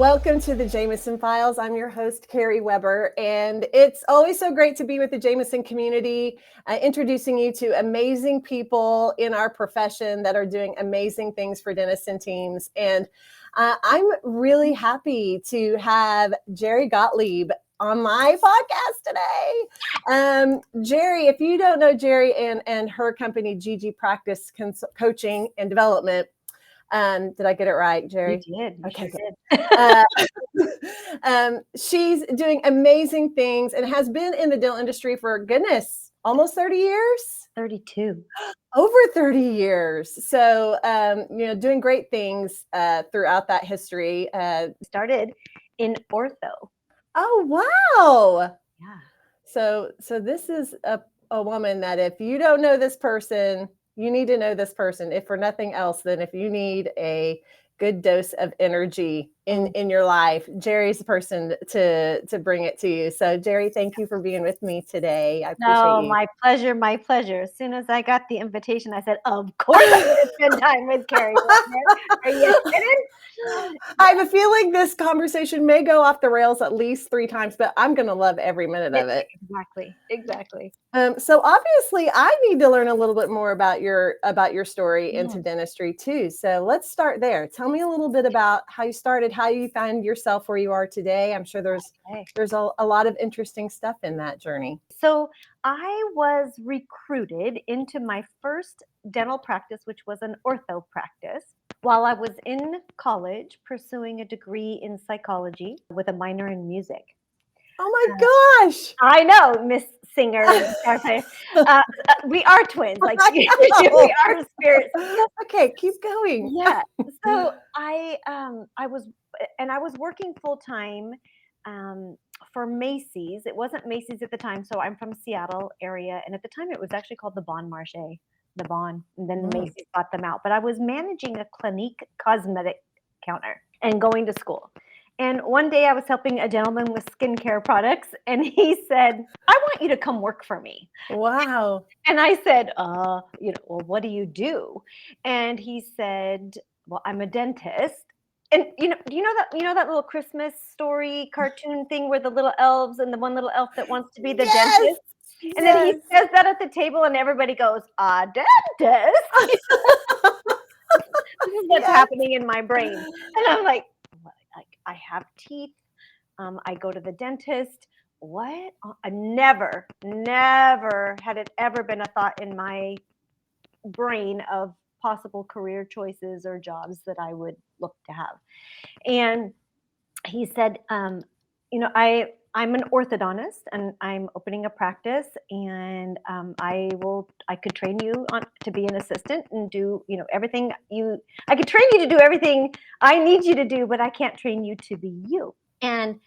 Welcome to the Jameson Files. I'm your host, Carrie Webber, and it's always so great to be with the Jameson community, introducing you to amazing people in our profession that are doing amazing things for dentists and teams. And I'm really happy to have Geri Gottlieb on my podcast today. Geri, if you don't know Geri and her company, GG Practice Coaching and Development, did I get it right, Geri? You did. Okay, good. She's doing amazing things and has been in the dental industry for, goodness, almost 30 years? 32. Over 30 years. So, doing great things throughout that history. Started in ortho. Oh, wow. Yeah. So this is a woman that if you don't know this person, you need to know this person. If for nothing else, then if you need a good dose of energy in your life, Geri's the person to bring it to you. So Geri, thank you for being with me today. I appreciate you. My pleasure, my pleasure. As soon as I got the invitation, I said, of course I'm going to spend time with Carrie Webber. Are you kidding? I have a feeling this conversation may go off the rails at least 3 times, but I'm going to love every minute of it. Exactly. So obviously I need to learn a little bit more about your story into dentistry too. So let's start there. Tell me a little bit about how you started, how you found yourself where you are today. I'm sure there's a lot of interesting stuff in that journey. So I was recruited into my first dental practice, which was an ortho practice, while I was in college pursuing a degree in psychology with a minor in music. Oh my gosh! I know, Miss Singer. We are twins. Like we are spirits. Okay, keep going. Yeah. So I was working full time for Macy's. It wasn't Macy's at the time, so I'm from Seattle area, and at the time it was actually called the Bon Marché, the Bon, and then Macy's bought them out. But I was managing a Clinique cosmetic counter and going to school. And one day I was helping a gentleman with skincare products, and he said, "I want you to come work for me." Wow. And I said, well, what do you do? And he said, well, I'm a dentist. And you know that little Christmas story cartoon thing where the little elves and the one little elf that wants to be the dentist? And then he says that at the table and everybody goes, dentist. This is what's happening in my brain. And I'm like, I have teeth. I go to the dentist. What? I never had it ever been a thought in my brain of possible career choices or jobs that I would look to have. And he said, I'm an orthodontist and I'm opening a practice, and I could train you to be an assistant and do, everything I could train you to do everything I need you to do, but I can't train you to be you. And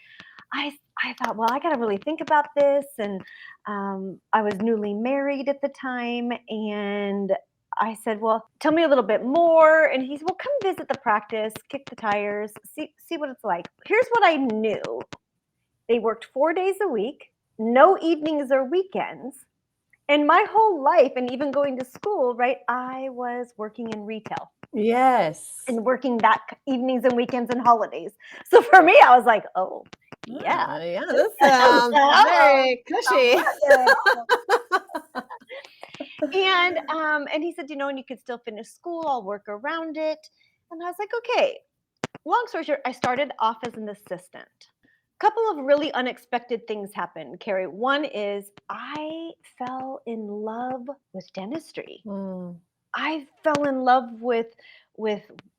I thought, well, I got to really think about this. And I was newly married at the time. And I said, well, tell me a little bit more. And he said, well, come visit the practice, kick the tires, see what it's like. Here's what I knew. They worked 4 days a week, no evenings or weekends. And my whole life, and even going to school, right, I was working in retail. Yes. And working that evenings and weekends and holidays. So for me, I was like, oh, yeah. This sounds very cushy. And he said, and you could still finish school. I'll work around it. And I was like, okay. Long story short, I started off as an assistant. A couple of really unexpected things happened, Carrie. One is I fell in love with dentistry. I fell in love with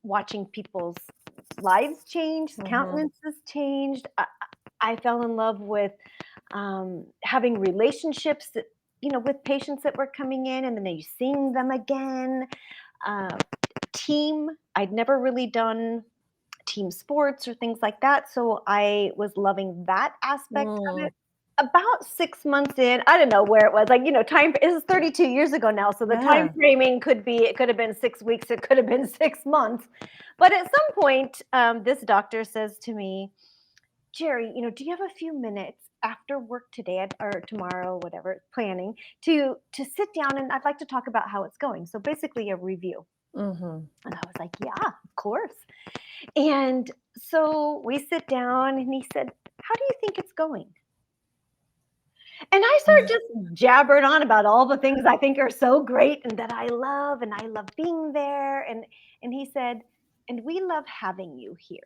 watching people's lives change, countenances changed. I fell in love with having relationships that, with patients that were coming in, and then you seeing them again. Team, I'd never really done team sports or things like that, so I was loving that aspect of it. About 6 months in, I don't know where it was. Time is 32 years ago now, so the time framing it could have been 6 weeks, it could have been 6 months. But at some point, this doctor says to me, Geri, do you have a few minutes after work today or tomorrow, whatever, planning to sit down, and I'd like to talk about how it's going. So basically a review. And I was like, yeah, of course. And so we sit down and he said, how do you think it's going? And I started just jabbering on about all the things I think are so great and that I love being there. And he said, and we love having you here.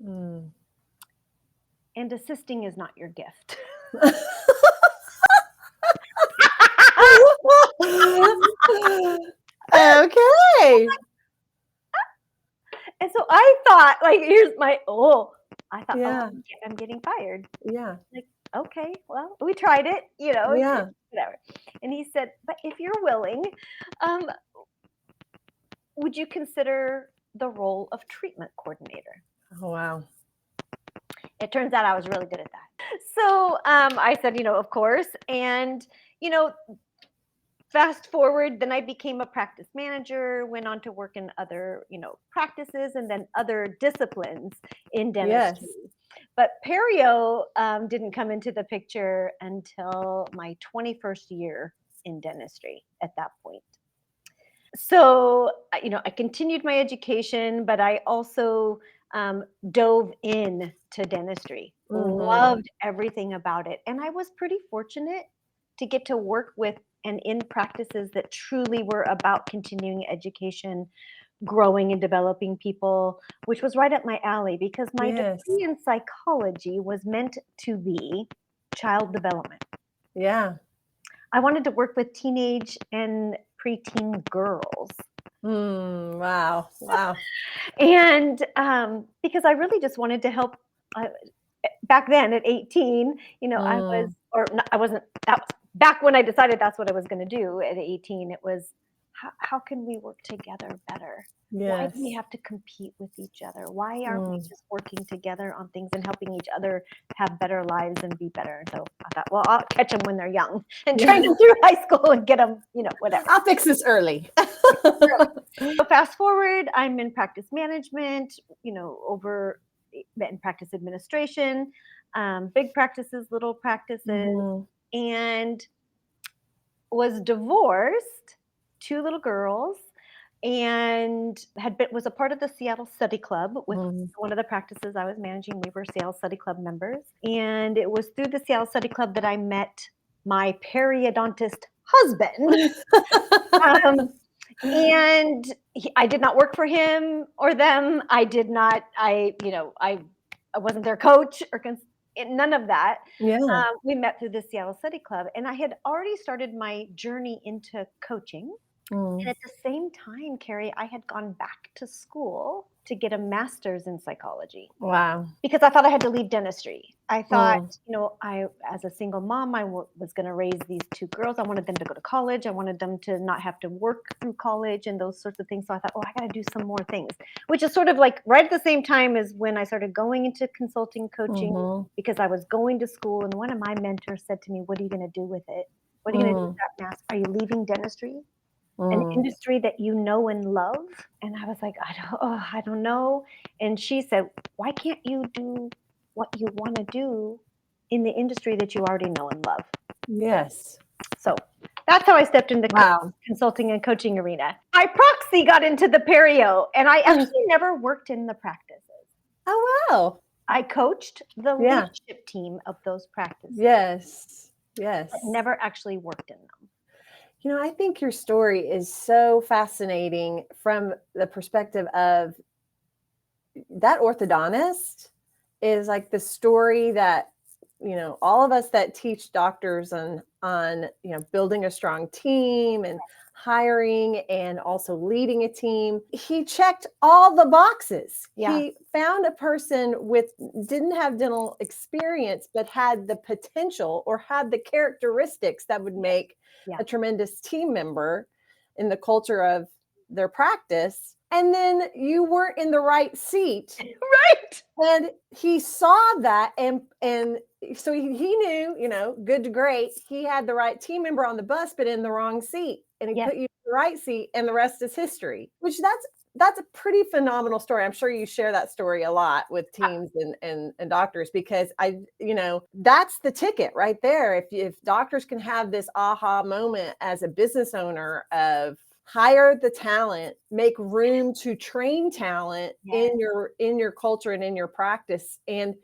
Mm. And assisting is not your gift. Okay. And so I thought, like, here's my, I thought, Yeah. I'm getting fired. Yeah. Like, okay, well, we tried it, Yeah. whatever. And he said, but if you're willing, would you consider the role of treatment coordinator? Oh, wow. It turns out I was really good at that. So I said, of course. And, fast forward, then I became a practice manager, went on to work in other, practices and then other disciplines in dentistry. Yes. But perio didn't come into the picture until my 21st year in dentistry at that point. So, I continued my education, but I also dove in to dentistry, loved everything about it. And I was pretty fortunate to get to work with and in practices that truly were about continuing education, growing and developing people, which was right up my alley because my Yes. degree in psychology was meant to be child development. Yeah. I wanted to work with teenage and preteen girls. Wow. Wow. And because I really just wanted to help. Back then at 18, I was, or no, I wasn't, that was back when I decided that's what I was going to do at 18. It was, how can we work together better? Why Yes. do we have to compete with each other? Why aren't we just working together on things and helping each other have better lives and be better? So I thought, well, I'll catch them when they're young and train them through high school and get them, whatever. I'll fix this early. So fast forward, I'm in practice management, over in practice administration, big practices, little practices, and was divorced, 2 little girls, and was a part of the Seattle Study Club with one of the practices I was managing. We were Seattle Study Club members. And it was through the Seattle Study Club that I met my periodontist husband. And I did not work for him or them. I did not, I wasn't their coach or none of that. Yeah. We met through the Seattle Study Club, and I had already started my journey into coaching. And at the same time, Carrie, I had gone back to school to get a master's in psychology. Wow. Because I thought I had to leave dentistry. I thought, I, as a single mom, I was going to raise these 2 girls. I wanted them to go to college. I wanted them to not have to work through college and those sorts of things. So I thought, I got to do some more things, which is sort of like right at the same time as when I started going into consulting coaching because I was going to school. And one of my mentors said to me, what are you going to do with it? What are you going to do with that master? Are you leaving dentistry? An industry that you know and love? And I was like, I don't know. And she said, why can't you do what you want to do in the industry that you already know and love? Yes. So that's how I stepped into the consulting and coaching arena. I proxy got into the perio, and I actually never worked in the practices. Oh, wow. I coached the leadership team of those practices. Yes. Yes. But never actually worked in them. I think your story is so fascinating from the perspective of that orthodontist is like the story that, all of us that teach doctors on, building a strong team and hiring and also leading a team. He checked all the boxes. Yeah. He found a person didn't have dental experience, but had the potential or had the characteristics that would make a tremendous team member in the culture of their practice. And then you weren't in the right seat. Right. And he saw that. And so he knew, good to great. He had the right team member on the bus, but in the wrong seat. And he put you in the right seat, and the rest is history, which that's a pretty phenomenal story. I'm sure you share that story a lot with teams and doctors, because that's the ticket right there. If doctors can have this aha moment as a business owner of, hire the talent, make room to train talent Yes. in your culture and in your practice, Yes.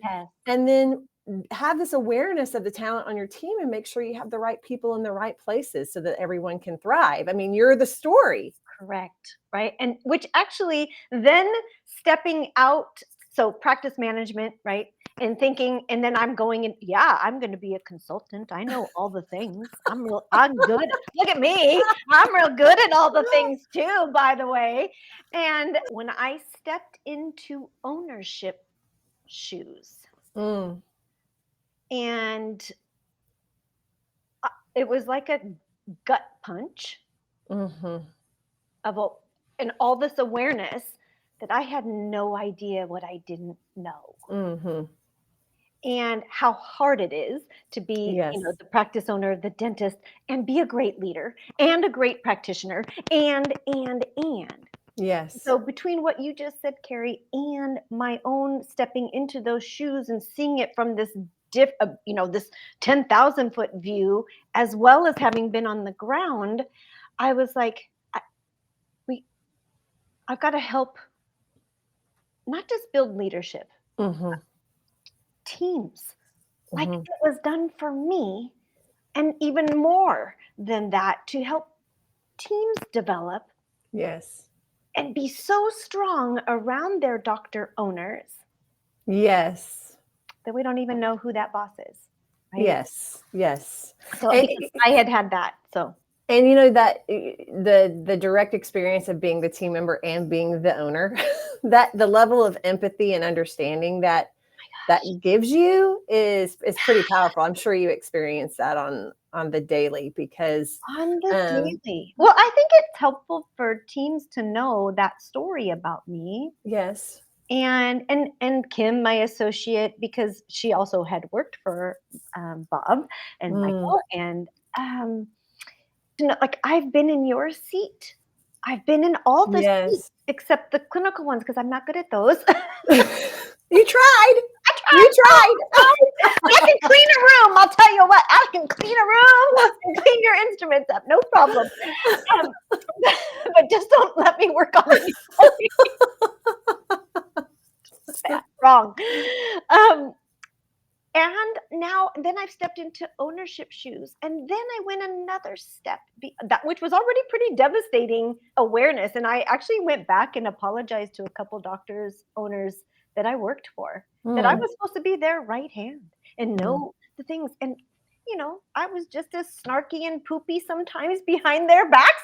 and then have this awareness of the talent on your team and make sure you have the right people in the right places so that everyone can thrive. I mean, you're the story. Correct. Right. And which actually then stepping out, so practice management, right? And thinking, and then I'm going in, yeah, I'm going to be a consultant. I know all the things. I'm good. Look at me. I'm real good at all the things too, by the way. And when I stepped into ownership shoes, Mm, and it was like a gut punch hmm of and all this awareness that I had no idea what I didn't know, hmm and how hard it is to be, Yes. the practice owner, the dentist, and be a great leader and a great practitioner, and. Yes. So between what you just said, Carrie, and my own stepping into those shoes and seeing it from this this 10,000-foot view, as well as having been on the ground, I was like, we I've got to help not just build leadership, hmm teams. Like hmm it was done for me, and even more than that, to help teams develop Yes. and be so strong around their doctor owners Yes. that we don't even know who that boss is, right? Yes. Yes. So And because I had that, so and you know that the direct experience of being the team member and being the owner, that the level of empathy and understanding that gives you is pretty powerful. I'm sure you experience that on the daily because on the um daily. Well, I think it's helpful for teams to know that story about me. yes. And Kim, my associate, because she also had worked for Bob and Mm, Michael, and like I've been in your seat. I've been in all the seats yes. except the clinical ones because I'm not good at those. You tried. I You tried. tried. I can clean a room. I'll tell you what. I can clean a room and clean your instruments up, no problem. Um, but just don't let me work on it. Wrong. Um, and now, then I've stepped into ownership shoes, and then I went another step, that which was already pretty devastating awareness. And I actually went back and apologized to a couple doctors, owners that I worked for, that I Mm, was supposed to be their right hand and mm. know the things. And I was just as snarky and poopy sometimes behind their backs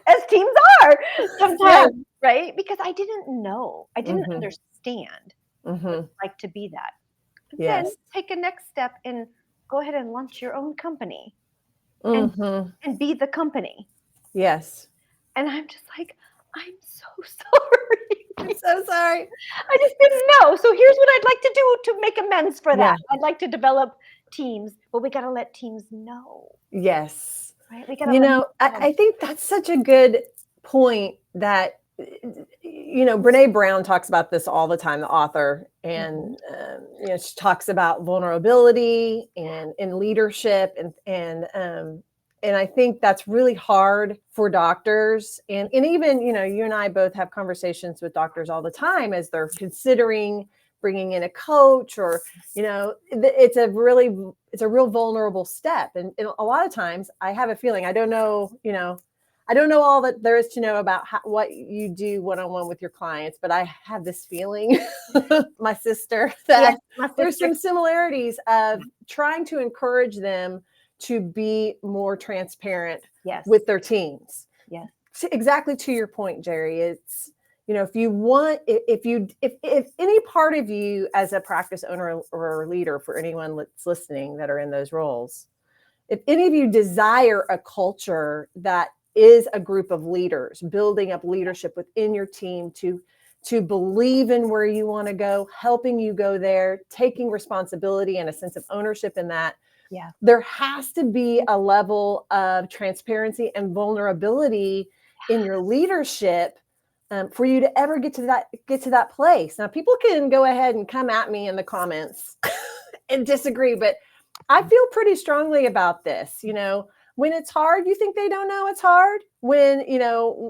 as teams are Yeah. sometimes, right? Because I didn't know, I didn't hmm understand what hmm it's like to be that. But then Yes. take a next step and go ahead and launch your own company and hmm and be the company. Yes. And I'm just like, I'm so sorry. I'm so sorry. I just didn't know. So here's what I'd like to do to make amends for that. Yeah. I'd like to develop teams, but we got to let teams know, Yes. right? We got to You let them know, know. I think that's such a good point that, Brene Brown talks about this all the time, the author, Mhm. and, she talks about vulnerability and in leadership and I think that's really hard for doctors and even, you and I both have conversations with doctors all the time as they're considering bringing in a coach or, it's a real vulnerable step. And a lot of times I have a feeling, I don't know all that there is to know about what you do one-on-one with your clients, but I have this feeling, my sister, Yes, that my there's sister. some similarities of trying to encourage them to be more transparent Yes, with their teams. yes. Exactly to your point, Jerry, it's, if you want, if any part of you as a practice owner or leader, for anyone that's listening that are in those roles, if any of you desire a culture that is a group of leaders, building up leadership within your team to believe in where you want to go, helping you go there, taking responsibility and a sense of ownership in that, Yeah. there has to be a level of transparency and vulnerability in your leadership for you to ever get to that place. Now, people can go ahead and come at me in the comments and disagree, but I feel pretty strongly about this. when it's hard, you think they don't know it's hard. When,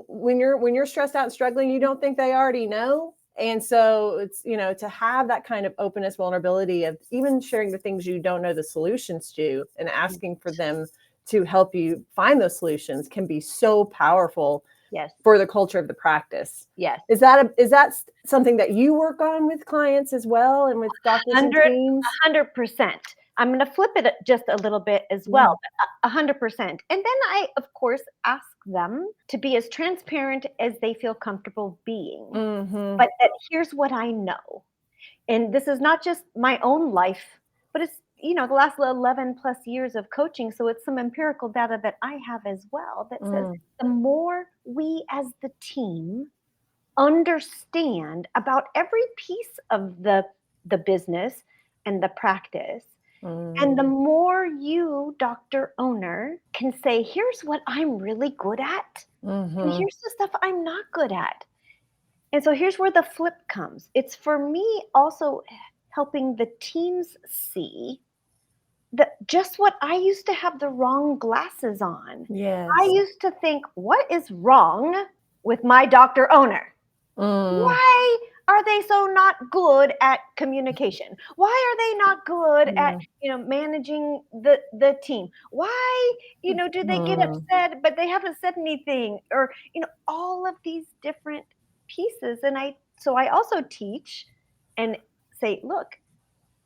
when you're stressed out and struggling, you don't think they already know. And so it's, to have that kind of openness, vulnerability of even sharing the things you don't know the solutions to, and asking for them to help you find those solutions can be so powerful. Yes. For the culture of the practice. Yes. Is that something that you work on with clients as well, and with doctors and teams? 100%. I'm going to flip it just a little bit as well, but 100%. And then I, of course, ask them to be as transparent as they feel comfortable being. Mm-hmm. But here's what I know. And this is not just my own life, but it's, the last 11 plus years of coaching. So it's some empirical data that I have as well that says the more we as the team understand about every piece of the business and the practice, and the more you, doctor owner, can say, here's what I'm really good at, and here's the stuff I'm not good at. And so here's where the flip comes. It's for me also helping the teams see that just what I used to have the wrong glasses on. Yes. I used to think, what is wrong with my doctor owner? Why are they so not good at communication? Why are they not good at, managing the team? Why, do they get upset, but they haven't said anything? Or, all of these different pieces. And I also teach and say, look,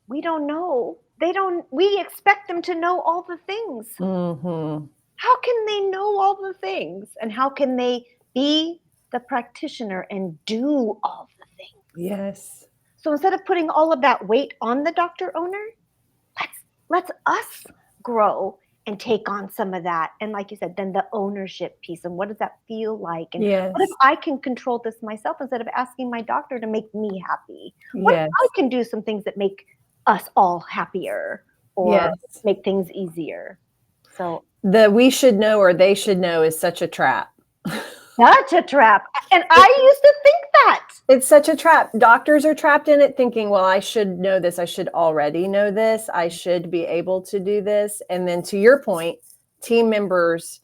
we don't know. We expect them to know all the things. How can they know all the things? And how can they be the practitioner and do all the things? Yes. So instead of putting all of that weight on the doctor owner, let's us grow and take on some of that. And like you said, then the ownership piece, and what does that feel like? And what if I can control this myself instead of asking my doctor to make me happy? What if I can do some things that make us all happier or make things easier? So the we should know or they should know is such a trap. Such a trap. And I used to think that. It's such a trap. Doctors are trapped in it thinking, well, I should know this. I should already know this. I should be able to do this. And then to your point, team members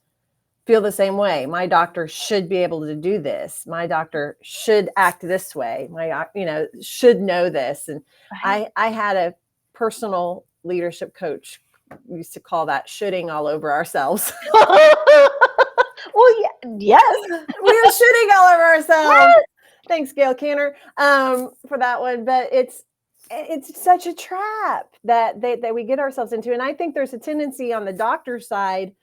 feel the same way. My doctor should be able to do this. My doctor should act this way. My, should know this. And I had a personal leadership coach. We used to call that shooting all over ourselves. Well, yes. We are shooting all over ourselves. Thanks, Gail Canner, for that one. But it's such a trap that we get ourselves into. And I think there's a tendency on the doctor side,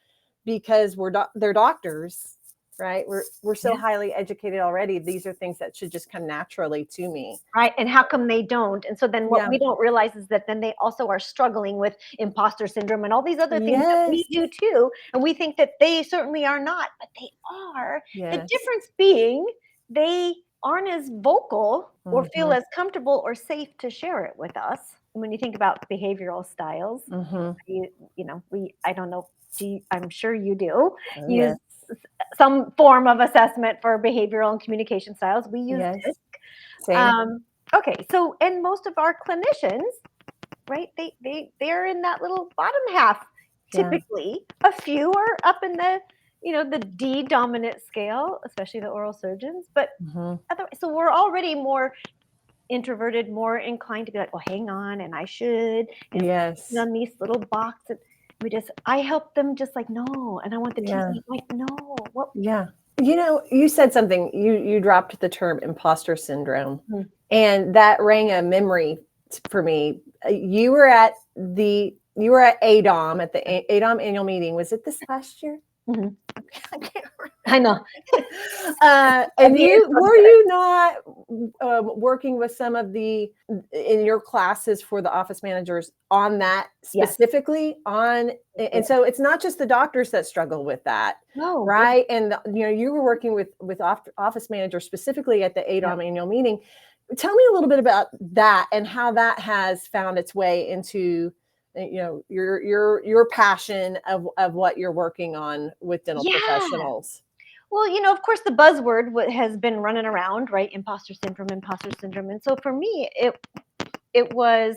because they're doctors, right? We're so highly educated already. These are things that should just come naturally to me. Right. And how come they don't? And so then what we don't realize is that then they also are struggling with imposter syndrome and all these other things that we do too. And we think that they certainly are not, but they are. The difference being they aren't as vocal or feel as comfortable or safe to share it with us. When you think about behavioral styles, I don't know, I'm sure you do, use some form of assessment for behavioral and communication styles. We use DISC. Okay, so and most of our clinicians, right? They're in that little bottom half. Typically, a few are up in the the D dominant scale, especially the oral surgeons. But otherwise, so we're already more introverted, more inclined to be like, well, hang on, and I should, and on these little boxes. I help them just like, no. And I want the team to be like, no. What? Yeah. You said something, you dropped the term imposter syndrome, and that rang a memory for me. You were at ADOM, at the ADOM annual meeting. Was it this last year? I can't remember. I know. And were you not working with some of in your classes for the office managers on that specifically and so it's not just the doctors that struggle with that, right? And you were working with office managers specifically at the ADOM annual meeting. Tell me a little bit about that and how that has found its way into your passion of what you're working on with dental professionals. Well, of course, the buzzword has been running around, right? Imposter syndrome. And so for me, it was,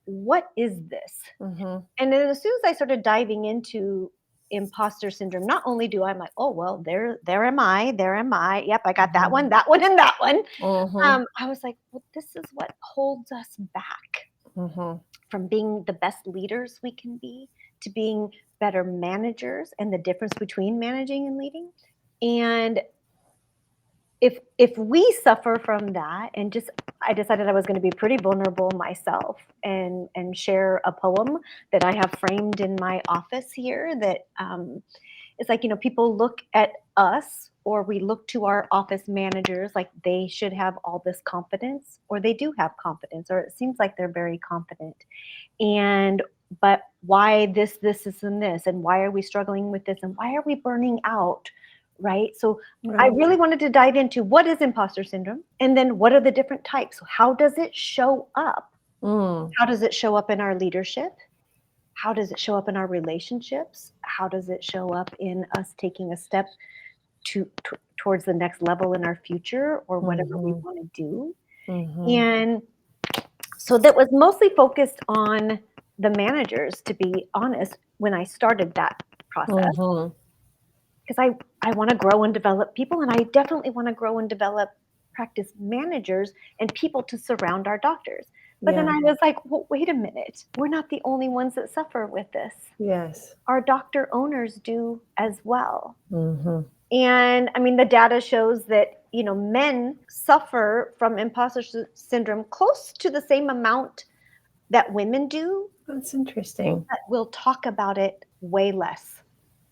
what is this? And then as soon as I started diving into imposter syndrome, not only do I'm like, oh, well, there am I. Yep, I got that one, and that one. I was like, well, this is what holds us back from being the best leaders we can be, to being better managers, and the difference between managing and leading. And if we suffer from that, and I decided I was going to be pretty vulnerable myself and share a poem that I have framed in my office here that it's like, people look at us, or we look to our office managers like they should have all this confidence, or they do have confidence, or it seems like they're very confident. But why this, and this, and why are we struggling with this, and why are we burning out? Right. So I really wanted to dive into what is imposter syndrome, and then what are the different types? How does it show up? How does it show up in our leadership? How does it show up in our relationships? How does it show up in us taking a step towards the next level in our future, or whatever we want to do? And so that was mostly focused on the managers, to be honest, when I started that process. Because I want to grow and develop people, and I definitely want to grow and develop practice managers and people to surround our doctors. But then I was like, well, wait a minute. We're not the only ones that suffer with this. Yes. Our doctor owners do as well. And I mean, the data shows that, men suffer from imposter syndrome close to the same amount that women do. That's interesting. But we'll talk about it way less.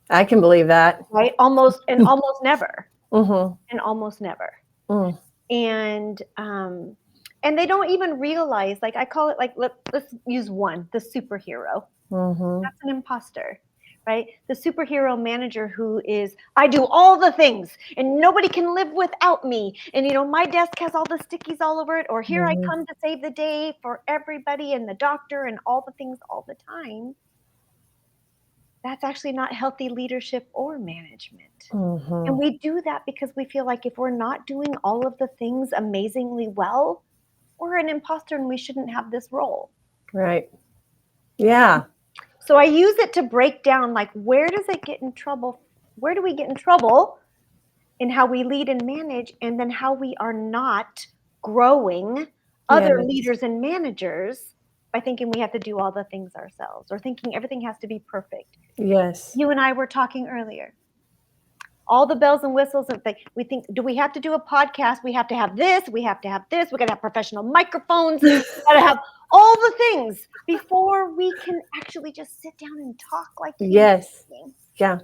I can believe that. Right? Almost never. And almost never. And they don't even realize, like I call it, like, let's use one, the superhero. That's an imposter, right? The superhero manager who is, I do all the things and nobody can live without me. And, my desk has all the stickies all over it, or here I come to save the day for everybody and the doctor and all the things all the time. That's actually not healthy leadership or management. And we do that because we feel like if we're not doing all of the things amazingly well, we're an imposter and we shouldn't have this role. Right. Yeah. So I use it to break down, like, where does it get in trouble? Where do we get in trouble in how we lead and manage, and then how we are not growing other leaders and managers by thinking we have to do all the things ourselves, or thinking everything has to be perfect. Yes. You and I were talking earlier. All the bells and whistles, and we think, do we have to do a podcast? We have to have this. We have to have this. We got to have professional microphones. We got to have all the things before we can actually just sit down and talk like yes. Yeah.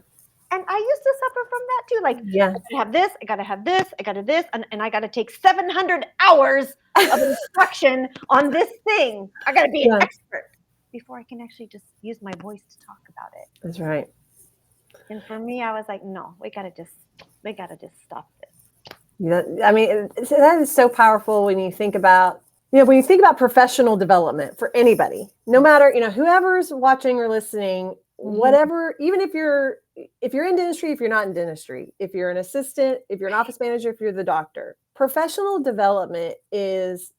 And I used to suffer from that too. Like, I gotta have this, I gotta have this, I gotta this, and I gotta take 700 hours of instruction on this thing. I gotta be an expert before I can actually just use my voice to talk about it. That's right. And for me, I was like, no, we gotta just stop this. I mean, that is so powerful when you think about, when you think about professional development for anybody, no matter, whoever's watching or listening, whatever, even if you're in dentistry, if you're not in dentistry, if you're an assistant, if you're an office manager, if you're the doctor, professional development is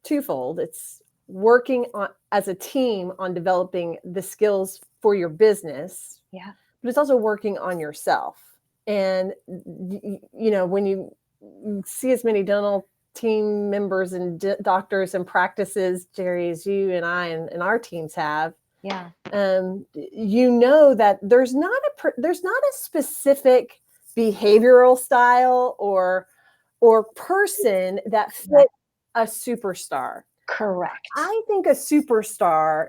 twofold. It's working on as a team on developing the skills for your business. Yeah. But it's also working on yourself. And, when you see as many dental team members and doctors and practices, Geri, as you and I and our teams have, that there's not a specific behavioral style or person that fits a superstar. Correct. I think a superstar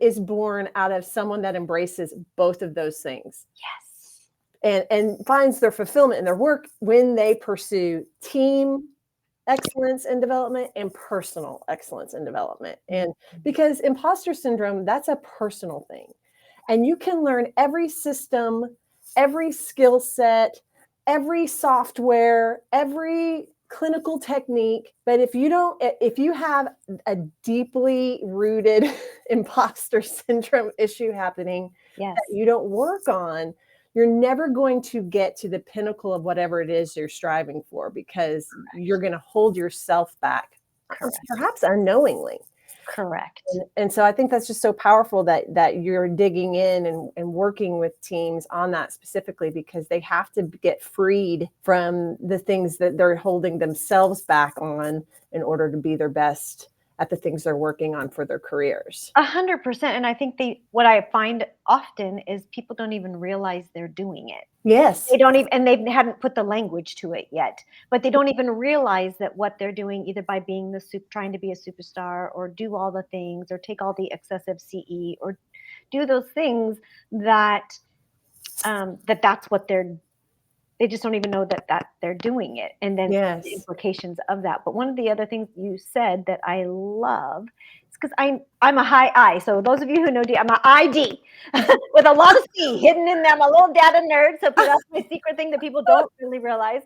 is born out of someone that embraces both of those things. Yes. And finds their fulfillment in their work when they pursue team excellence and development and personal excellence and development. And because imposter syndrome, that's a personal thing. And you can learn every system, every skill set, every software, every clinical technique. But if you have a deeply rooted imposter syndrome issue happening that you don't work on, you're never going to get to the pinnacle of whatever it is you're striving for, because you're going to hold yourself back, perhaps unknowingly. Correct. And so I think that's just so powerful that you're digging in and working with teams on that specifically, because they have to get freed from the things that they're holding themselves back on in order to be their best at the things they're working on for their careers. 100%. And I think what I find often is people don't even realize they're doing it. Yes. They don't even, and they hadn't put the language to it yet, but they don't even realize that what they're doing, either by being trying to be a superstar, or do all the things, or take all the excessive CE, or do those things that that's what they just don't even know that they're doing it, and then Yes. the implications of that. But one of the other things you said that I love is, because I'm a high I. So those of you who know D, I'm an ID with a lot of C hidden in them. I'm a little data nerd. So that's my secret thing that people don't really realize.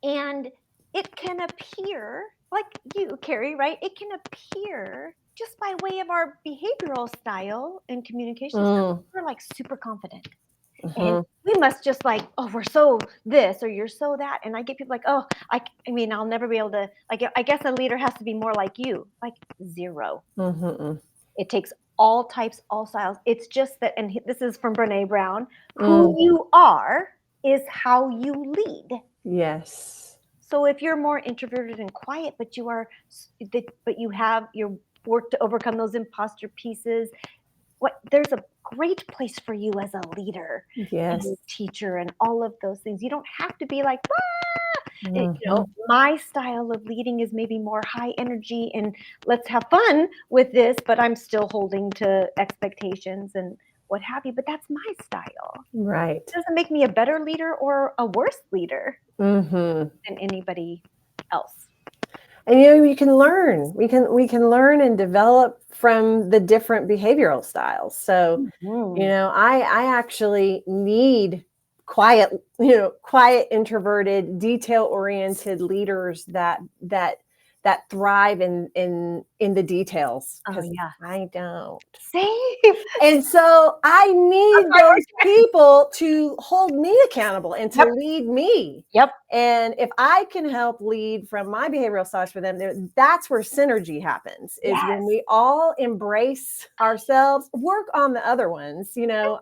And it can appear like you, Carrie, right? It can appear just by way of our behavioral style and communication style, we're like super confident. And we must just like, oh, we're so this, or you're so that. And I get people like, oh, I mean, I'll never be able to, like, I guess a leader has to be more like you. Like, zero. It takes all types, all styles. It's just that, and this is from Brene Brown, who you are is how you lead. Yes. So if you're more introverted and quiet, but you have your work to overcome those imposter pieces, there's a great place for you as a leader, Yes. and a teacher, and all of those things. You don't have to be like, my style of leading is maybe more high energy and let's have fun with this, but I'm still holding to expectations and what have you. But that's my style. Right. It doesn't make me a better leader or a worse leader than anybody else. And we can learn. We can learn and develop from the different behavioral styles. So, I actually need quiet, introverted, detail-oriented leaders that thrive in the details. Oh yeah, I don't. Same. And so I need those people to hold me accountable and to lead me. Yep. And if I can help lead from my behavioral styles for them, that's where synergy happens, is when we all embrace ourselves, work on the other ones.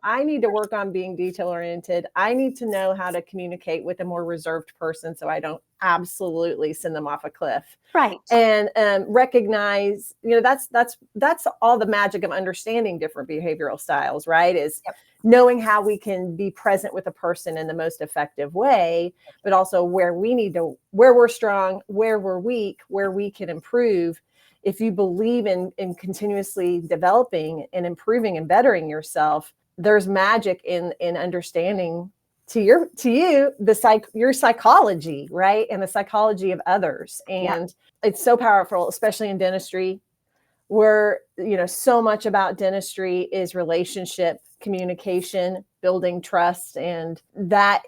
I need to work on being detail-oriented. I need to know how to communicate with a more reserved person so I don't absolutely send them off a cliff. Right. And recognize, that's all the magic of understanding different behavioral styles, right? Is knowing how we can be present with a person in the most effective way, but also where we're strong, where we're weak, where we can improve. If you believe in continuously developing and improving and bettering yourself, there's magic in understanding your psychology, right? And the psychology of others. And it's so powerful, especially in dentistry, where, so much about dentistry is relationship, communication, building trust. And that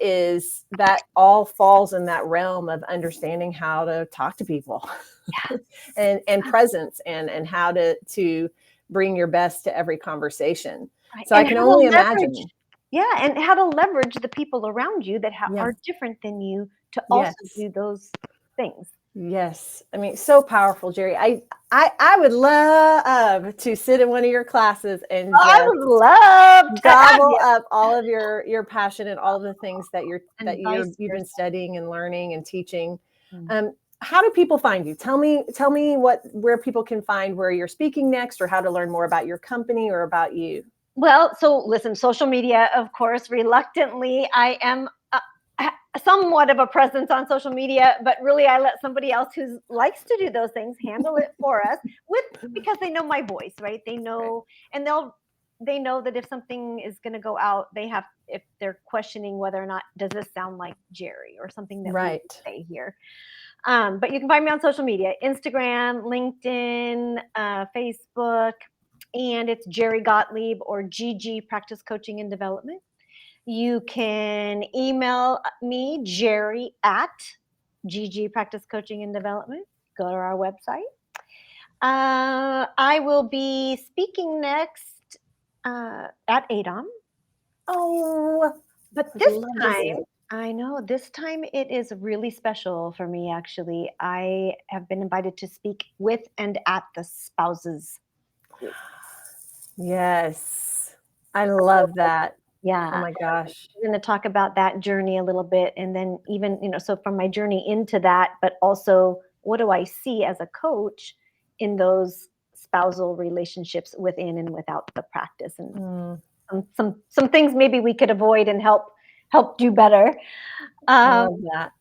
all falls in that realm of understanding how to talk to people and presence and how to bring your best to every conversation. Right. So and I can only imagine. Yeah, and how to leverage the people around you that are different than you to also do those things. Yes. I mean, so powerful, Geri. I would love to sit in one of your classes and I would love to gobble up all of your passion and all of the things that you've been studying and learning and teaching. How do people find you? Tell me where people can find where you're speaking next, or how to learn more about your company or about you. Well, so listen, social media, of course, reluctantly, I am somewhat of a presence on social media, but really I let somebody else who likes to do those things handle it for us because they know my voice, right? They know, and they know that if something is going to go out, if they're questioning whether or not, does this sound like Geri or something that we say here. But you can find me on social media, Instagram, LinkedIn, Facebook, and it's Geri Gottlieb or GG Practice Coaching and Development. You can email me, Geri at GG Practice Coaching and Development. Go to our website. I will be speaking next at ADOM. Oh, but this time I know this time it is really special for me, actually. I have been invited to speak with and at the spouses group. Yes. I love that. Oh Yeah. my gosh. We're going to talk about that journey a little bit. And then, even, so from my journey into that, but also what do I see as a coach in those spousal relationships within and without the practice, and Mm, some things maybe we could avoid and help do better. I Um, love that.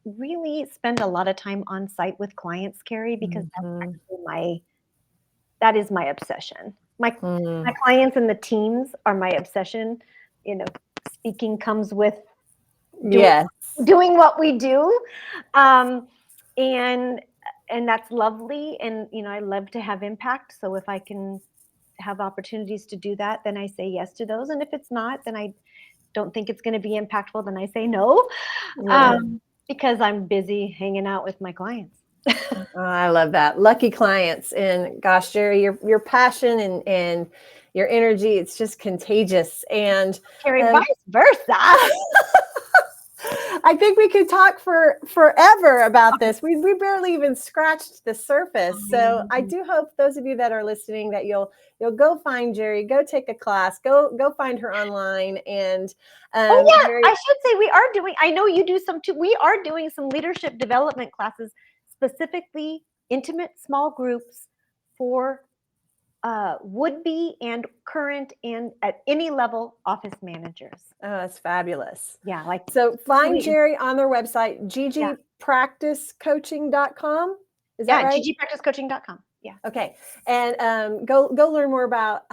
really spend a lot of time on site with clients, Carrie, because Mhm. that is my obsession. My Mm. clients and the teams are my obsession. You know, speaking comes with doing Yes. doing what we do, um, and that's lovely. And I love to have impact. So if I can have opportunities to do that, then I say yes to those. And if it's not, then I don't think it's going to be impactful. Then I say no, Yeah. because I'm busy hanging out with my clients. Oh, I love that. Lucky clients. And gosh, Jerry, your passion and your energy, it's just contagious. And Carrie, um, vice versa. I think we could talk for forever about this. We barely even scratched the surface. So I do hope those of you that are listening that you'll go find Jerry, go take a class, go find her online. And Oh yeah, Jerry, I should say we are doing. I know you do some too. We are doing some leadership development classes, specifically intimate small groups for would-be and current and at any level office managers. oh, that's fabulous. Yeah, like So find really, Jerry on their website, yeah, ggpracticecoaching.com. Is that yeah. right? ggpracticecoaching.com. Yeah. Okay. And go learn more about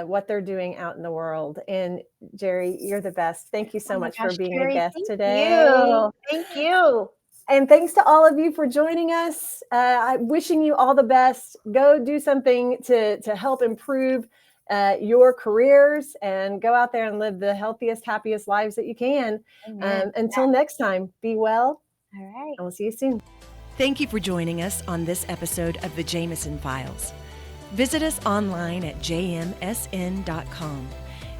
what they're doing out in the world. And Jerry, you're the best. Thank you Oh so my much for gosh, being a Carrie, guest thank today. you. Thank you. And thanks to all of you for joining us. I'm wishing you all the best. Go do something to help improve your careers and go out there and live the healthiest, happiest lives that you can. Amen. Until next time, be well, All right. and we'll see you soon. Thank you for joining us on this episode of the Jameson Files. Visit us online at jmsn.com.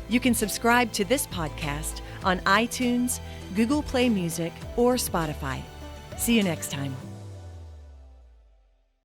You can subscribe to this podcast on iTunes, Google Play Music, or Spotify. See you next time.